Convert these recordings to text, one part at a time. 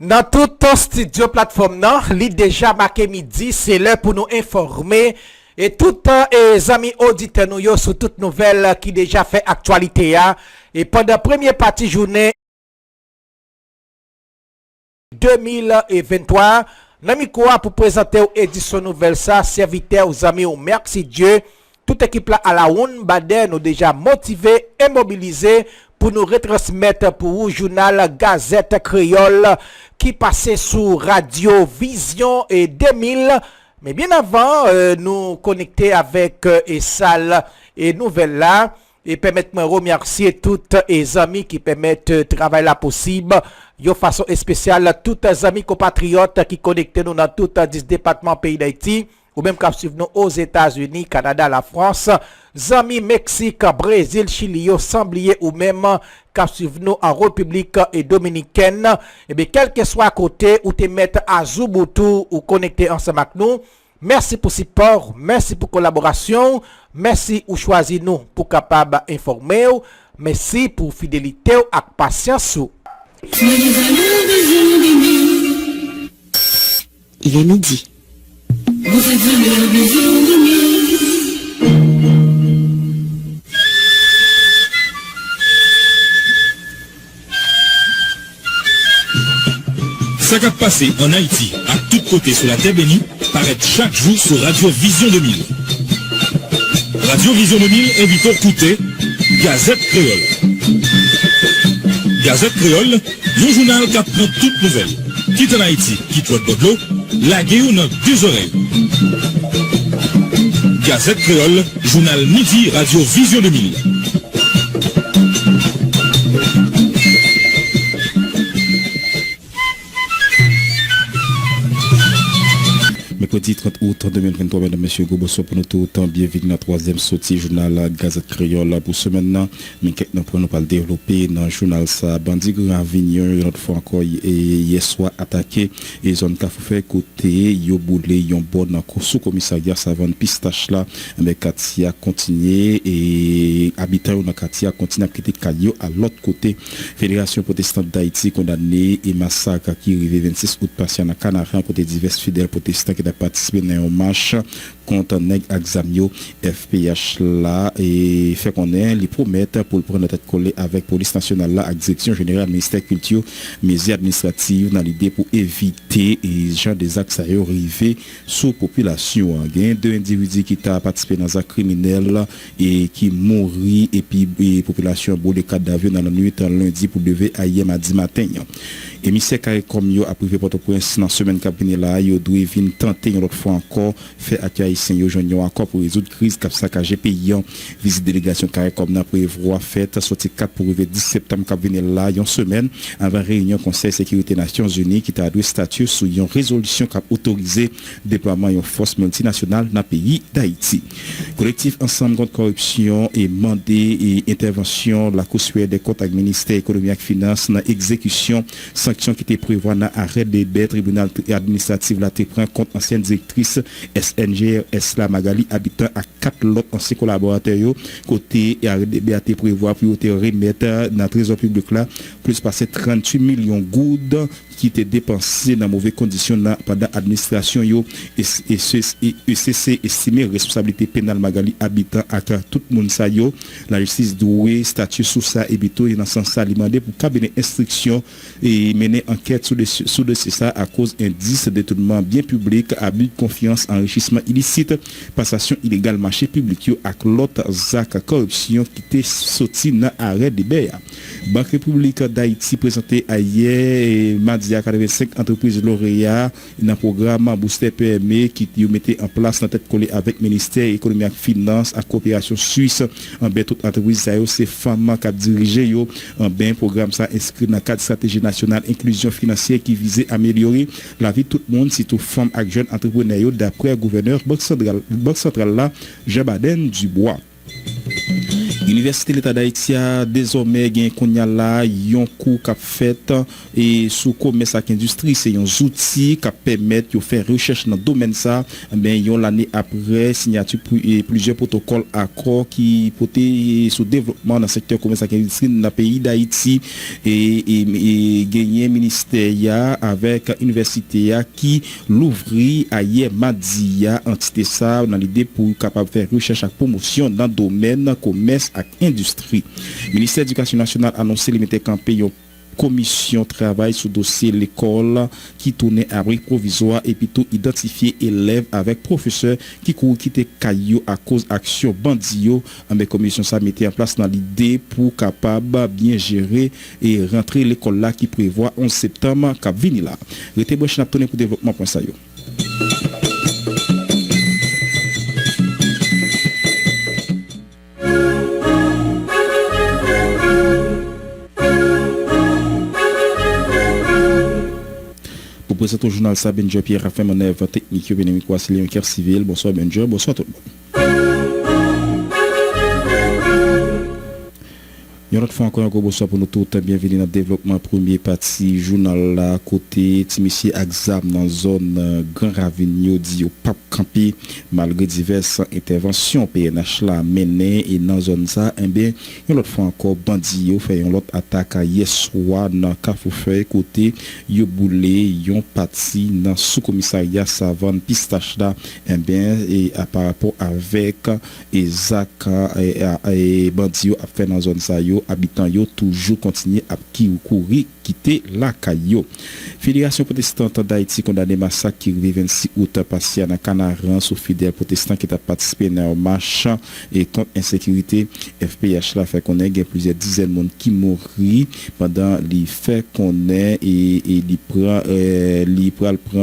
Dans tout studio plateforme, non, li déjà marqué midi, c'est l'heure pour nous informer et tout les amis auditeurs nous yo sur toute nouvelle qui déjà fait actualité et pendant première partie journée 2023, nami quoi pour présenter édition nouvelle ça, serviteur aux amis au merci Dieu. Toute équipe là à la une, Baden nous déjà motivé et mobilisé pour nous retransmettre pour vous journal Gazette Créole qui passait sur Radio Vision et 2000. Mais bien avant, nous connecter avec Essal et Nouvelle là. Et permettez-moi de remercier tous les amis qui permettent travail là possible. De façon spéciale, tous les amis compatriotes qui connectent nous dans tout 10 départements pays d'Haïti. Ou même qui suivent nous aux États-Unis, Canada, la France, amis Mexique, Brésil, Chili, Samblier ou même qui suivent nous en République et Dominicaine. Et bien, quel que soit à côté ou te mettre à Zuboutou ou connecter ensemble avec nous. Merci pour support, merci pour collaboration, merci pour choisir nous pour capable informer, merci pour fidélité et patience. Il est midi. Vous êtes venu à la vision de Ça qui a passé en Haïti, à tous côtés sur la terre bénie, paraît chaque jour sur Radio Vision 2000. Radio Vision 2000 invite à écouter Gazette Créole. Gazette Créole, un journal qui apprend toutes nouvelles. Quitte en Haïti, quitte l'autre bord de l'eau, la guerre dans deux oreilles. Gazette Créole, journal midi, Radio Vision 2000. Mercredi 30 août 2023, mesdames, messieurs, bonsoir pour nous tout autant. Bienvenue dans la troisième sortie journal Gazette Créole pour ce maintenant. Mais quelques pour nous pas le développer dans le journal ça. Bandit Grand Avignon, une autre fois encore, hier soir attaqué et zone Kafoufé côté, yo boulé, yon bon dans sous-commissariat Savane Pistache là. Mais Katia continue et habitants dans Katia continue à quitter Kayo à l'autre côté. Fédération protestante d'Haïti condamné et massacre qui arrivé 26 août passé à Canaran côté divers fidèles protestants qui a participé dans un marche contre Neg Axamio FPH là et fait qu'on est les promettre pour le prendre la tête collée avec police nationale là avec direction générale ministère culture mesures administratives dans l'idée pour éviter et genre des actes arrivés sous population. Il y a deux individus qui ont participé dans un criminel et qui mourit et puis population boule cadavre dans la nuit lundi pour lever à hier mardi matin. Émissaire comme yo a privé Port-au-Prince dans semaine cabinet là yo doit venir tenter une autre fois encore faire accueillir yo joindre encore pour résoudre crise cap saccagé pays. Visite délégation comme n'a prévoir fête sorti 4 pour arriver 10 septembre cabinet là une semaine avant réunion conseil sécurité Nations Unies qui t'a donné statut sur une résolution qui a autorisé déploiement d'une force multinationale dans le pays d'Haïti. Collectif ensemble contre corruption et mandé et intervention la Cour des comptes avec ministère économie et finance dans exécution qui était prévue dans l'arrêt des tribunal administratif la prend contre ancienne directrice SNGS la Magali habitant à 4 autres anciens collaborateurs côté arrêt des BAT prévoit pour remettre dans le trésor public là plus passer 38 millions goudes qui étaient dépensés dans mauvaises conditions pendant l'administration et ECC estimé responsabilité pénale Magali habitant à tout le monde ça la justice doit statut sous ça et bito et dans sens ça demander pour cabinet instruction et mener enquête sous dossier ça à cause indice détournement bien public, abus de confiance, enrichissement illicite, passation illégale marché public avec l'autre ZAC corruption qui était sorti dans arrêt de BA. Banque République d'Haïti présenté hier mardi à 85 entreprises lauréats dans le programme Booster PME qui mettait en place dans tête collée avec ministère économie et finance à coopération suisse en bien toute entreprise ça c'est femmes qui dirigé en bien programme ça inscrit dans cadre stratégie nationale inclusion financière qui visait à améliorer la vie de tout le monde surtout femmes et jeunes entrepreneurs d'après gouverneur Banque centrale là Jean Baden Dubois. L'Université de l'État d'Haïti a désormais gagné là yon cours qu'a fait et sous commerce et industrie c'est un outil qui permet de faire recherche dans le domaine ça ben yon l'année après signature plusieurs protocoles accords qui portaient sur développement dans le secteur commerce et industrie dans le pays d'Haïti et gagné ministère avec université qui l'ouvrit hier mardi entité ça dans l'idée pour capable faire recherche et promotion dans le domaine commerce et industrie. Le ministère de l'Éducation nationale a annoncé qu'il mettait campé une commission travail sur dossier l'école qui tournait à abri provisoire et puis tout identifier élèves avec professeurs qui courent quitter caillou à cause action bandio. La commission ça mettait en place dans l'idée pour capable bien gérer et rentrer l'école là qui prévoit 11 septembre cap vini là. Rete branché n'a tourné pour développement.sa yo. Pour présenter au journal ça, Benjo Pierre Raphaël Manœuvre technique, Bénémique Wassili, un cœur civil. Bonsoir Benjo, bonsoir tout le monde. Une autre fois encore un gros bonsoir pour nous tous. Bienvenue dans le développement premier partie journal là côté Timissi Axam dans la zone Grand Ravigno dit au Pape Campi malgré diverses interventions PNH là mené et dans zone ça bien une autre fois encore bandit yo fait une autre attaque hier soir dans Cafoufeuille côté yo boulé yon parti dans sous-commissariat Savane Pistache là bien et par rapport avec Isaac et bandit yo a fait dans zone ça yo habitants yo toujours continuer à courir quitter la caillou. Fédération protestante d'Haïti condamné massacre qui le 26 août passé dans Canaran sous fidèles protestants qui ont participé dans un marche et contre insécurité. FPH là fait connaître plusieurs dizaines de monde qui mourir pendant les faits qu'on est et il prend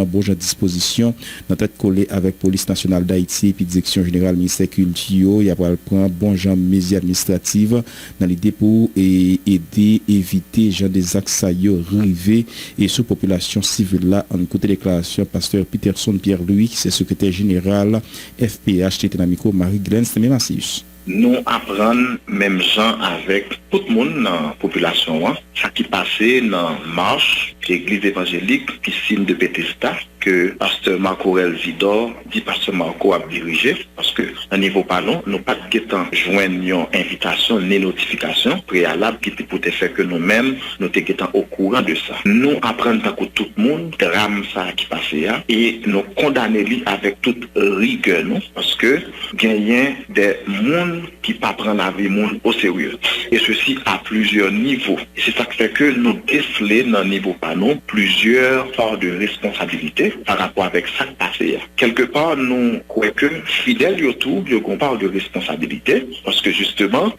bon genre disposition dans tête collée avec police nationale d'Haïti puis direction générale ministère culture il a prend bon genre mesures administratives dans l'idée pour aider éviter genre des actes rivé et sous population civile là en côté déclaration pasteur Peterson Pierre-Louis qui est secrétaire général FPH Tétanamico Marie-Glenn Stémémassius. Nous apprenons même gens avec tout le monde dans la population. Ça qui passait dans marche, l'église évangélique, piscine de Bethesda, que pasteur Marco Vidor dit pasteur Marco a dirigé, parce que à niveau panneau, nous pas de temps joindre une invitation ni notification préalable qui était pour te faire que nous-mêmes, nous étions au courant de ça. Nous apprenons que tout le monde, drame ça qui passait et nous condamnons avec toute rigueur, nous, parce que gagnent des mondes qui pas prendre la vie monde au sérieux. Et ceci à plusieurs niveaux. Et c'est ça qui fait que nous décelons dans le niveau panneau plusieurs parts de responsabilité par rapport avec ça qui passé. Quelque part, nous croyons que fidèles autour, on parle de responsabilité, parce que justement,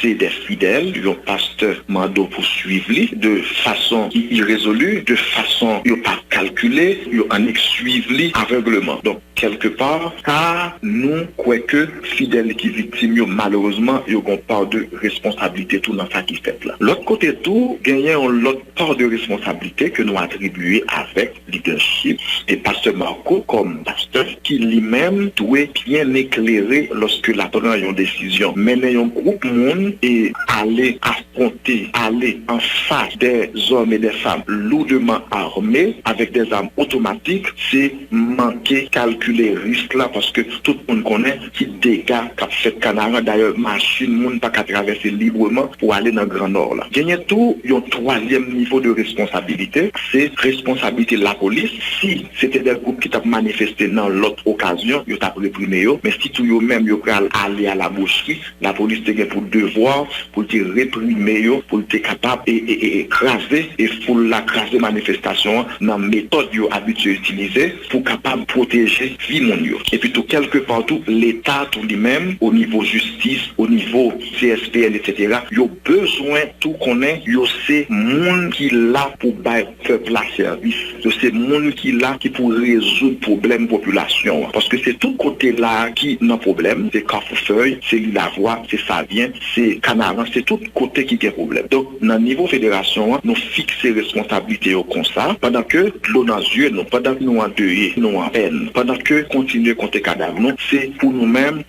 c'est des fidèles, pasteur mando pour suivre de façon irrésolue, de façon pas calculée, en suivre aveuglement. Donc, quelque part, car nous croyons que fidèles qui victimes, malheureusement, ils ont part de responsabilité tout dans ça qui fait là. L'autre côté tout, gagnons l'autre part de responsabilité que nous attribuons avec leadership et pasteur Marco comme pasteur qui lui-même doit bien éclairer lorsque la prend une décision. Mener un groupe monde et aller affronter, aller en face des hommes et des femmes lourdement armés avec des armes automatiques, c'est manquer calculer risque là parce que tout le monde connaît qui dégâts qu'a fait Canara. D'ailleurs, machine monde pas qu'à traverser librement pour aller dans le Grand Nord là. Gagner tout, un troisième niveau de responsabilité, c'est responsabilité de la police. Si c'était des groupes qui t'ont manifesté dans l'autre occasion, ils t'ont réprimé eux, mais si tout eux même ils peuvent aller à la boucherie, la police te pour devoir pour te réprimer eux, pour te capable et écraser et pour l'écraser manifestation dans méthode yo habitué utiliser pour capable protéger vie mon yo. Et puis tout quelque part tout l'État tout lui-même au niveau justice, au niveau CSPN etc. Yo besoin tout connaît yo c'est monde qui là pour bailler peuple la service. C'est monde qui là qui pour résoudre problème population. Parce que c'est tout côté là qui n'a problème. C'est Carrefourfeuille, c'est Lille-la-Voie, c'est Savien, c'est Canaran, c'est tout côté qui a problème. Donc, dans le niveau fédération, nous fixons responsabilités au constat, pendant que l'eau dans les yeux, pendant que nous endeuillés, nous en peine, pendant que continuer à compter cadavres, c'est pour nous-mêmes,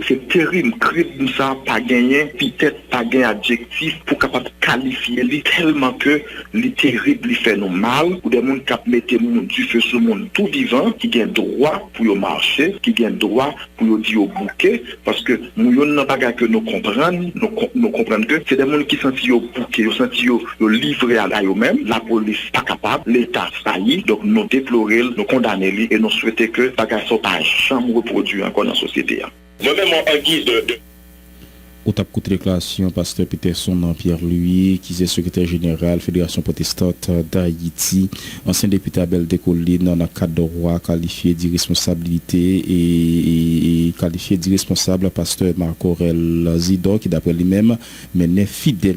c'est terrible, crime ça, pas gagner, peut-être pas gagner adjectif pour capable qualifier lui tellement que les terrible, il fait nous mal, ou des gens qui mettent du feu sur le monde tout vivant, qui ont droit pour marcher, qui ont droit pour dire au bouquet, parce que nous n'avons pas que nous comprenons, nous comprenons que c'est des gens qui sont au bouquet, ils sont livrés à eux-mêmes, la police pas capable, l'État failli, donc nous déplorer, nous condamner et nous souhaiter que les gens ne soient pas jamais reproduits encore dans la société. Moi-même, en guise de... Au tap coûte déclaration, pasteur Peterson Pierre-Louis, qui est secrétaire général Fédération protestante d'Haïti, ancien député Abel Descollines, dans le cadre de roi qualifié d'irresponsabilité et qualifié d'irresponsable pasteur Marc-Aurel Zidor, qui d'après lui-même menait fidèle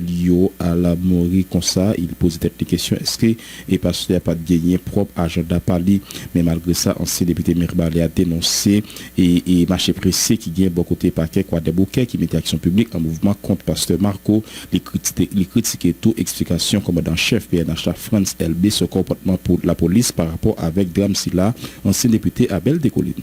à la mourir comme ça. Il posait des questions, est-ce que le pasteur n'a pas gagné propre agenda par lui, mais malgré ça, ancien député Mirbalé a dénoncé et marché pressé qui gagne beaucoup de paquets, quoi des bouquets qui mettait action publique en mouvement contre pasteur Marco, les critiquer tout explication commandant-chef PNH France LB ce comportement pour la police par rapport avec Graham Silla, ancien député Abel Descollines.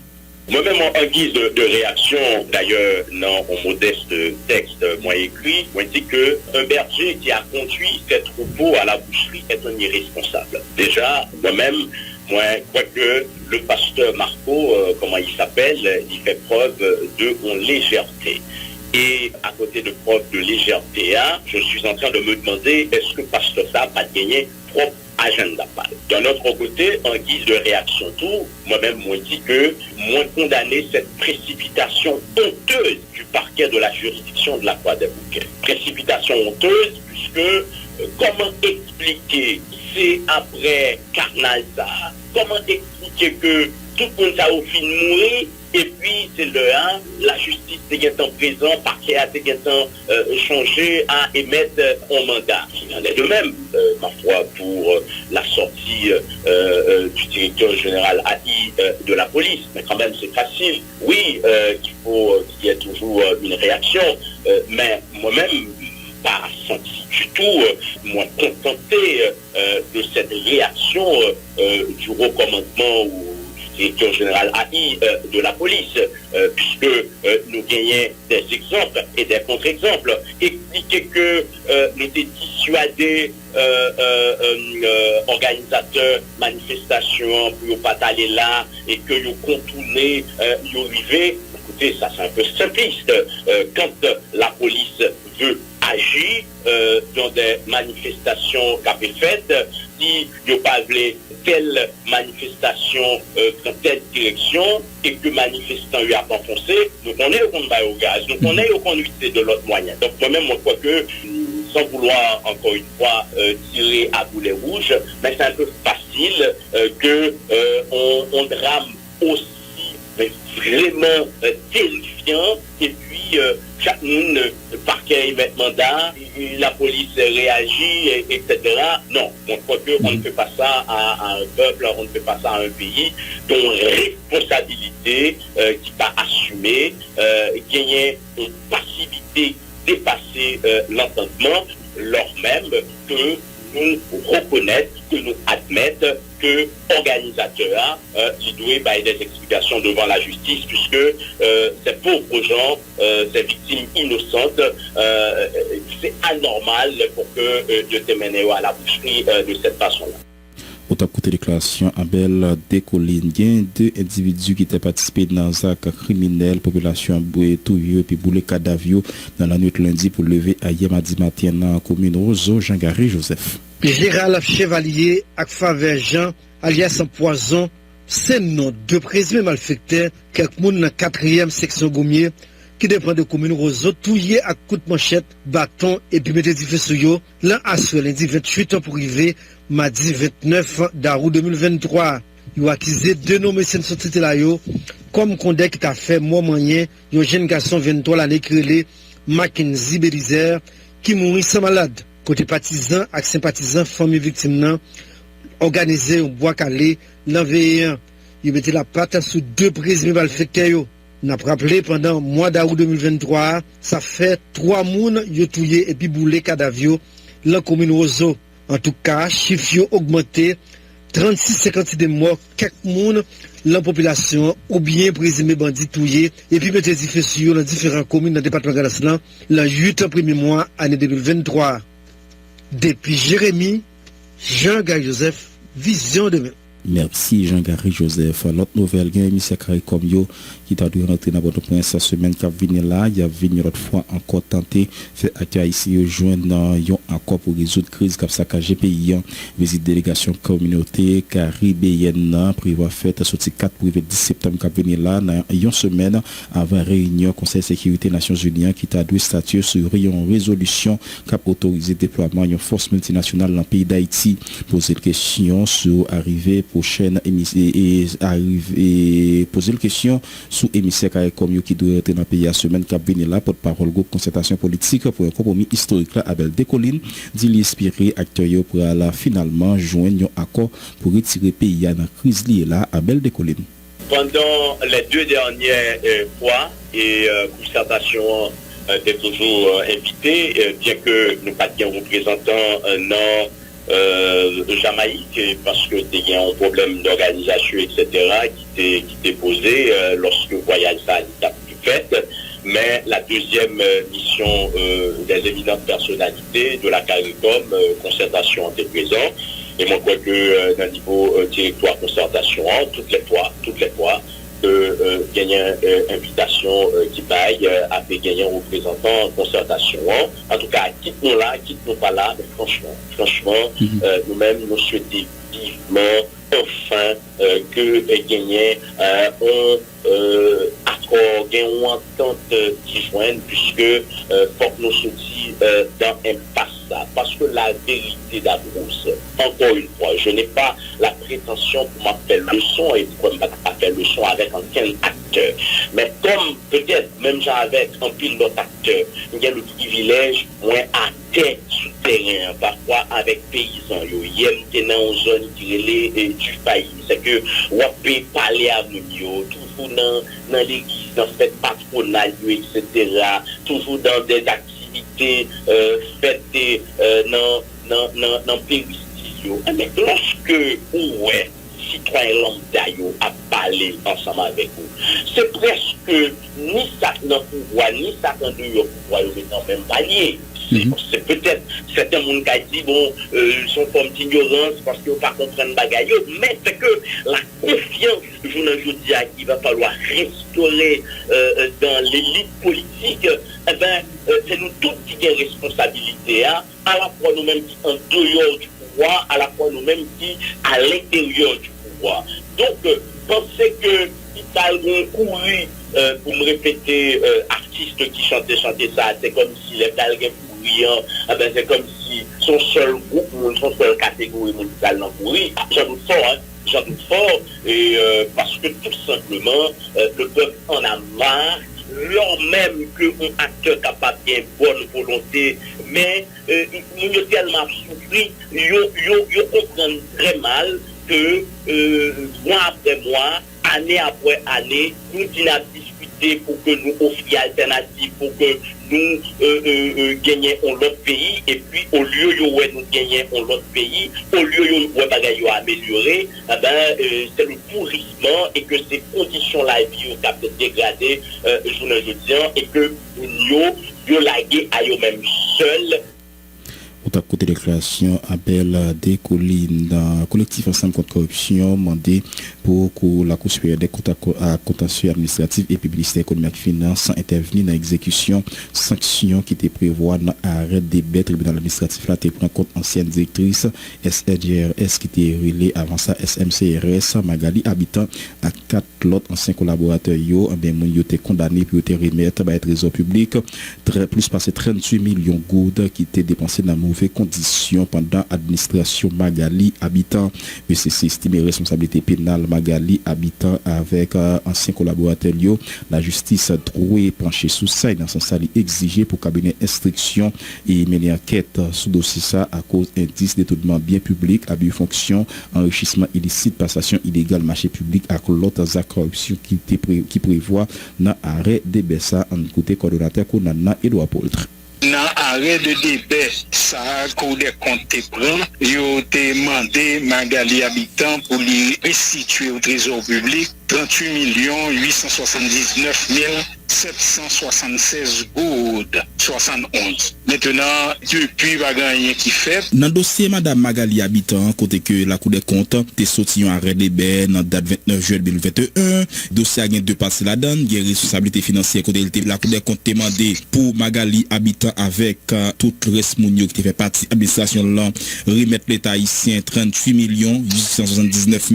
Moi-même, en guise de réaction, d'ailleurs, dans un modeste texte, moi écrit, moi dit que un berger qui a conduit ses troupeaux à la boucherie est un irresponsable. Déjà, moi-même, moi, je crois que le pasteur Marco, comment il s'appelle, il fait preuve de légèreté. Et à côté de preuve de légèreté, je suis en train de me demander est-ce que pasteur ça va gagner propre agenda. D'un autre côté, en guise de réaction tout, moi-même, moi dis que moi condamner cette précipitation honteuse du parquet de la juridiction de la Croix des Bouquets. Précipitation honteuse puisque comment expliquer c'est après carnal ça, comment expliquer que tout le monde a au fin de mourir. Et puis, c'est la justice est en présent, parquet a changé à émettre un mandat. Il en est de même, ma foi, pour la sortie du directeur général AI de la police. Mais quand même, c'est facile. Oui, il faut qu'il y ait toujours une réaction. Mais moi-même, pas senti du tout, moi, contenté de cette réaction du recommandement ou directeur général AI de la police, puisque nous gagnons des exemples et des contre-exemples. Expliquer que nous étions dissuadés organisateurs manifestations pour ne pas aller là et que nous contourner, nous arriver. Écoutez, ça c'est un peu simpliste. Quand la police veut agir dans des manifestations qu'a faites, si nous pas telle manifestation dans telle direction et que manifestant lui a enfoncé, nous connaissons qu'on va au gaz, nous connaissons qu'on utilise de l'autre moyen. Donc moi-même, je crois que, sans vouloir encore une fois tirer à boulet rouge, mais c'est un peu facile que on drame aussi, mais vraiment terrifiant, et puis chaque monde, le parquet met mandat, la police réagit, etc. Non, on croit qu'on ne fait pas ça à un peuple, on ne fait pas ça à un pays dont responsabilité qui va assumer, gagner une passivité, dépasser l'entendement, lors même que nous reconnaître, que nous admettre que organisateurs qui doivent des explications devant la justice, puisque ces pauvres gens, ces victimes innocentes, c'est anormal pour que Dieu te mène à la boucherie de cette façon-là. Au top côté déclaration, Abel Descollines, il y a deux individus qui étaient participés dans un acte criminel, population bouée tout et puis boulé cadavre dans la nuit de lundi pour lever à mardi matin dans la commune Roseau, Jean-Gary Joseph. Gérald Chevalier ak Favre Jean, alias Poison, c'est nom de présumés malfaiteurs, quelques moun dans 4e section Goumier, qui dépend de commune Roseau, touillé à coup de manchette, bâton et puis mettez du feu sur yo, l'an assuré lundi 28 ans pour arriver, mardi 29 d'août 2023. Yo accusé deux noms médecins de société là yo, comme condé qui t'a fait moi moyen, yo jeune garçon 23 l'année créé Mackenzie Belizer, qui mourit sans malade. Côté partisans et sympathisants, famille victime, organisé un bois calé dans V1. Il mettait la patte sous 2 présumés malfaiteurs. N'a rappelé pendant le mois d'août 2023, ça fait 3 mounes yo touye et puis boulé cadavio dans la commune Roseau. En tout cas, chiffre yo augmenté 36-56 de morts, quelques mounes la population ou bien présumé bandit touye et puis mettre des sur dans différentes communes dans le département de Galaslan le 8 premier mois année 2023. Depuis Jérémy, Jean-Gary Joseph, Vision de Merci Jean-Gary Joseph. L'autre nouvelle, il y a un émissaire comme yo qui t'a dû rentrer dans votre point cette semaine qui a venu là. Il y a venu l'autre fois encore tenté faire accueil ici rejoindre encore pour résoudre crise comme ça qu'à pays. Visite délégation communauté caribéenne prévoit fête sorti 4 pour 10 septembre qui a venu là dans une semaine avant réunion Conseil de sécurité Nations Unies qui t'a dû statuer sur une résolution qui a autorisé le déploiement d'une force multinationale dans le pays d'Haïti. Poser une question sur arrivée prochaine et arriver poser une question sous émissaire comme qui doit être dans le pays la semaine qui a venu là porte-parole groupe concertation politique pour un compromis historique là Abel Decoline dit l'inspirer acteur pour là finalement joindre un accord pour retirer pays dans la crise liée là Abel Decoline. Pendant les 2 dernières fois et concertation était toujours invité bien que nous pas de représentants non Jamaïque parce que il y a un problème d'organisation etc. qui était posé lorsque le voyage ça a pu fait. Mais la deuxième mission des éminentes personnalités de la CARICOM, concertation était présent. Et moi, crois que dans le niveau directoire concertation, toutes les fois, gagner invitation qui paye a fait gagner un représentant en concertation. En tout cas, quitte-nous là, quitte-nous pas là, mais franchement, nous-mêmes, nous souhaitons vivement, enfin, que gagner un accord, gagner une entente qui joigne, puisque faut que nous sortions dans un passe. Parce que la vérité d'Abrousse, encore une fois, je n'ai pas la prétention pour m'appeler leçon et pour m'appeler leçon avec aucun acteur. Mais comme peut-être même j'avais un pile d'autres acteurs, il y a le privilège, moi, à terre souterrain, parfois avec paysans, il y a une zone qui est du pays. C'est que on peut parler à nous, toujours dans l'église, dans cette patronale, etc., toujours dans des activités faites dans péristilio. Mais lorsque ouais, citoyen lambda a parlé ensemble avec vous, c'est presque ni ça dans le pouvoir, ni ça dans le pouvoir, ils sont dans le même palier. C'est peut-être certains gens qui disent bon, ils sont comme ignorance parce qu'ils ne pas comprendre bagaille, mais c'est que la confiance, je ne dis pas qu'il va falloir restaurer dans l'élite politique, eh ben, c'est nous tous qui avons responsabilité, hein, à la fois nous-mêmes qui en dehors du pouvoir, à la fois nous-mêmes qui à l'intérieur du pouvoir. Donc, pensez que ils ont couru pour me répéter, artistes qui chantaient ça, c'est comme si les Galgues courriant, ben c'est comme si son seul groupe ou son seule catégorie musicale n'en courait. J'en doute fort, et parce que tout simplement, le peuple en a marre, lors même qu'un acteur capable bien bonne volonté, mais nous avons tellement souffert, ils comprennent très mal que mois après mois, année après année, nous discuter pour que nous offrions alternatives, pour que nous gagnions l'autre pays, et puis au lieu de nous gagner l'autre pays, au lieu de nous améliorer, c'est le pourrissement et que ces conditions-là vie ont été dégradées, je dis, et que nous lagués à eux-mêmes seuls. Au côté déclaration Abel Decoline dans le collectif Ensemble contre corruption demandé pour que la Cour supérieure des contentieux administratifs et publicité économique finance intervenir dans l'exécution sanctions qui étaient prévues dans l'arrêt des bêtes tribunal administratif là prend compte ancienne directrice SRGRS qui était relais avant ça SMCRS Magali habitant à 4 autres anciens collaborateurs moun été condamné pour être remettre par trésor public plus passé 38 millions de gouttes qui étaient dépensés dans mauvais conditions audition pendant administration Magali habitant. ECC estime responsabilité pénale Magali habitant avec ancien collaborateur Lio. La justice trouvé penché sous ça et dans ce sens exigé pour cabinet instruction et mener enquête sous dossier ça à cause indice détournement bien public, abus de fonction, enrichissement illicite, passation illégale marché public à l'autre corruption qui prévoit dans arrêt de Bessa en côté coordonnateur Konana Edouard Poltre. Dans arrêt de débat, ça Cour des comptes te prend, yo demandé Magali habitant pour lui restituer au trésor public 38 879 776 gouttes 71. Maintenant, depuis pas rien qui fait. Dans le dossier Madame Magali habitant, côté que la Cour des comptes t'es sorti en arrêt de débat dans date 29 juillet 2021, dossier a deux parties là-dedans, il y a responsabilité financière côté la Cour des comptes demandé pour Magali habitant avec tout le reste mounio qui fait partie administration là, remettre l'État haïtien 38 879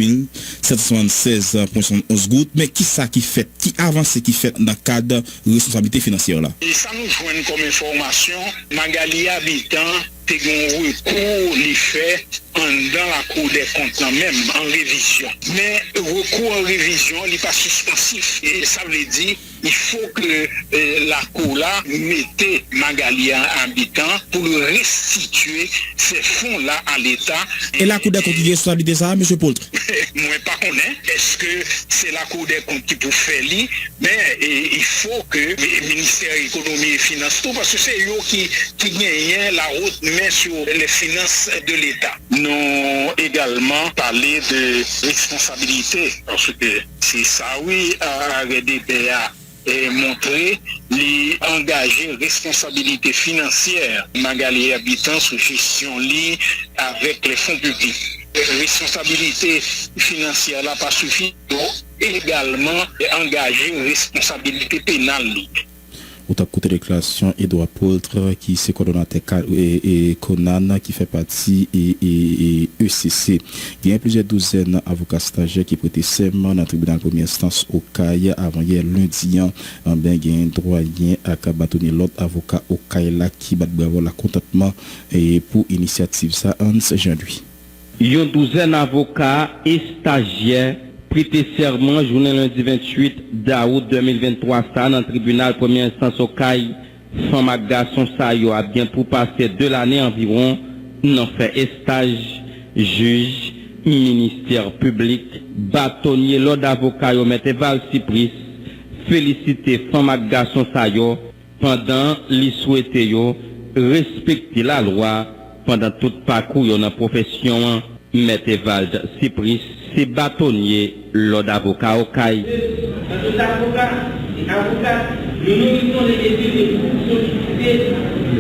776,11 gouttes, mais qui ça qui fait, qui avance qui fait dans le cadre de responsabilité financière là? Et ça nous joint comme information, Magali habitant te gon recours li fait dans la Cour des comptes même en révision. Mais recours en révision, il n'est pas suspensif. Et ça veut dire il faut que la Cour là mette Magali habitant pour le restituer ces fonds-là à l'État. Et la Cour des comptes qui responsabilité ça, M. Poltre? Moi, pas connaît. Est-ce que c'est la Cour des comptes qui peut faire lui? Mais il faut que le ministère de l'économie et des finances, tout, parce que c'est eux qui gagnent la route mais sur les finances de l'État. Nous également parlé de responsabilité, parce que c'est ça, oui, à RDPA et montrer les engager responsabilité financière Magali habitant sous gestion liée avec les fonds publics. Responsabilité financière là pas suffit, également engager responsabilité pénale. Au côté déclaration Edouard Poltre qui est coordonnateur et Conan qui fait partie et ECC. Il y a plusieurs douzaines d'avocats stagiaires qui prêtent serment dans le tribunal de première instance au CAI avant hier lundi. En bien il y a un doyen à bâtonner l'autre avocat au CAI là qui bat bravo la contentement et pour initiative ça Hans Jean-Louis. Une douzaine d'avocats et stagiaires prêté serment journée lundi 28 d'août 2023 ça dans le tribunal première instance au CAI femme garçon ça yo a bien pour passer 2 l'année environ non fait stage juge ministère public bâtonnier l'ordre d'avocat yo mette Val Cypris féliciter femme garçon ça yo pendant li souhaiter yo respecter la loi pendant tout parcours yo dans profession mette Val Cypris c'est bâtonnier l'ordre d'avocat au CAI. Nous nourrissons les députés pour solliciter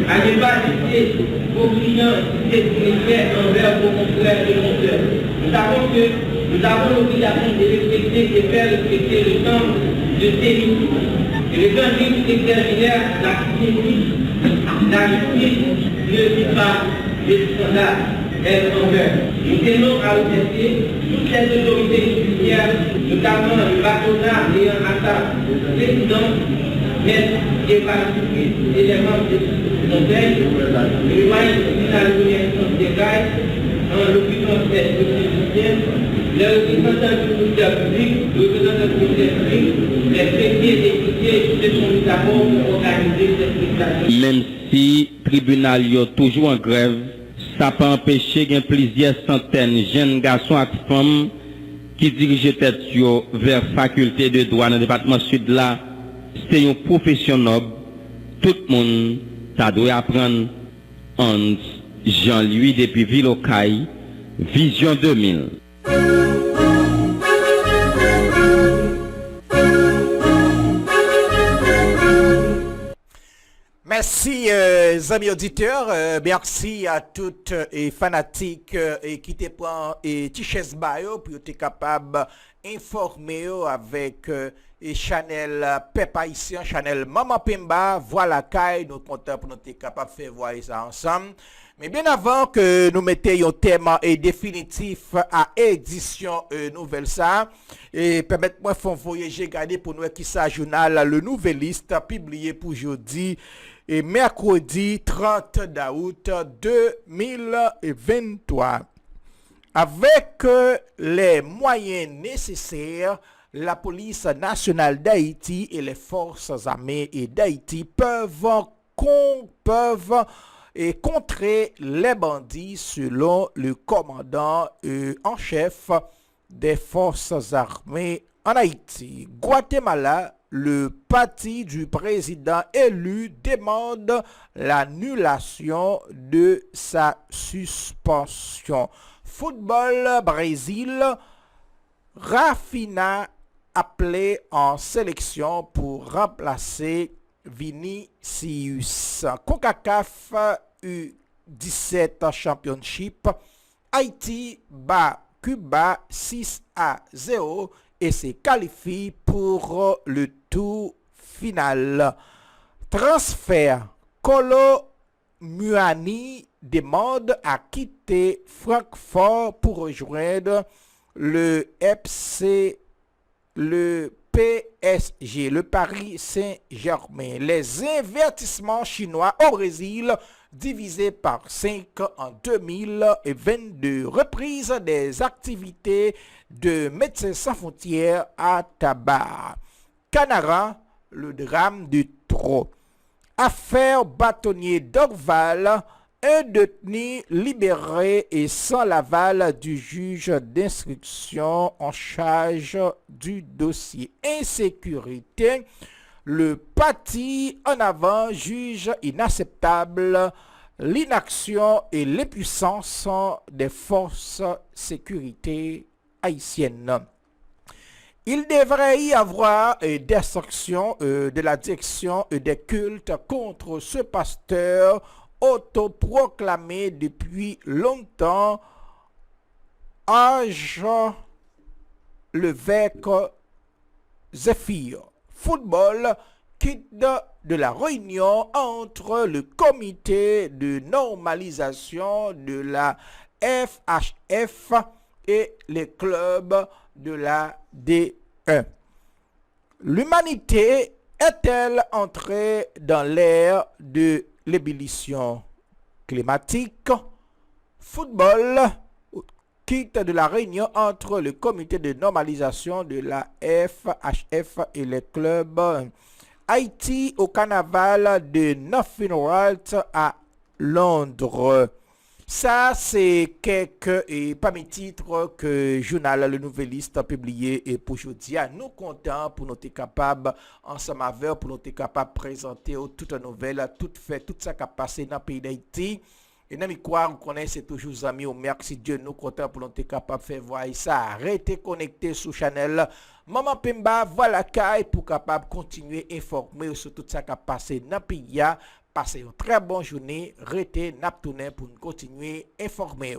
à ne pas laisser vos clients sécuritaires envers vos confrères et consoeurs. Nous savons que nous avons l'obligation de respecter et faire respecter le temps de série. Et le temps de extraordinaire, la justice ne dit pas les standards. Nous tenons à remercier toutes les autorités judiciaires, notamment le patronat ayant attaque le président, maître Eva Cypris et les membres du conseil, le doyen tribunal de première instance des CAI, en l'occupant des politiciens, les représentants du ministère public, les représentants du ministère public, les présidents et députés se sont mis d'accord pour organiser cette prestation. Même si le tribunal est toujours en grève, ça peut empêcher qu'il y ait plusieurs centaines de jeunes garçons et femmes qui dirigent tête vers la faculté de droit dans le département sud là. C'est une profession noble. Tout le monde doit apprendre. Hans Jean-Louis depuis Ville-au-Caille, Vision 2000. Merci, amis auditeurs. Merci à toutes les fanatiques qui te prennent et Tiches Bayo pour être capable informer avec et Chanel Pep Haïtien, Chanel Maman Pemba, voilà Kai, nous content pour nous être capable de faire voir ça ensemble. Mais bien avant que nous mettions un thème définitif à édition nouvelle ça, et permettez-moi de voyager regarder pour nous qui ça journal le Nouvelliste publié pour jeudi et mercredi 30 août 2023. Avec les moyens nécessaires, la police nationale d'Haïti et les forces armées d'Haïti peuvent contrer les bandits selon le commandant en chef des forces armées en Haïti. Guatemala, le parti du président élu demande l'annulation de sa suspension. Football Brésil, Rafinha appelé en sélection pour remplacer Vinicius. CONCACAF U17 Championship, Haïti bat Cuba 6-0 et se qualifie pour le tour final. Transfert, Kolo Muani demande à quitter Francfort pour rejoindre le PSG, le Paris Saint-Germain. Les investissements chinois au Brésil divisés par 5 en 2022. Reprise des activités de Médecins Sans Frontières à Tabar. Canara, le drame du trop. Affaire bâtonnier d'Orval, un détenu libéré et sans l'aval du juge d'instruction en charge du dossier. Insécurité, le parti en avant juge inacceptable l'inaction et l'impuissance des forces sécurité haïtiennes. Il devrait y avoir des sanctions de la direction des cultes contre ce pasteur autoproclamé depuis longtemps Ange l'évêque Zéphyr. Football, quitte de la réunion entre le comité de normalisation de la FHF et les clubs de la D1. L'humanité est-elle entrée dans l'ère de l'ébullition climatique? Football, quitte de la réunion entre le comité de normalisation de la FHF et les clubs. Haïti au carnaval de Nothing Right à Londres. Ça, c'est quelques parmi titres que journal Le Nouvelliste a publié et pour aujourd'hui. Nous comptons pour nous être capables, ensemble avec, pour nous être capables de présenter toute nouvelle, tout fait, tout ça qui a passé dans le pays d'Haïti. Et dans mes croire, on connaît, c'est toujours amis, merci Dieu, nous comptons pour nous être capables de faire voir ça. Restez connectés sur Chanel Maman Pemba, voilà Kai pour capable continuer à informer sur tout ça qui a passé dans le pays. Passez une très bonne journée, restez naptounen pour continuer à informer.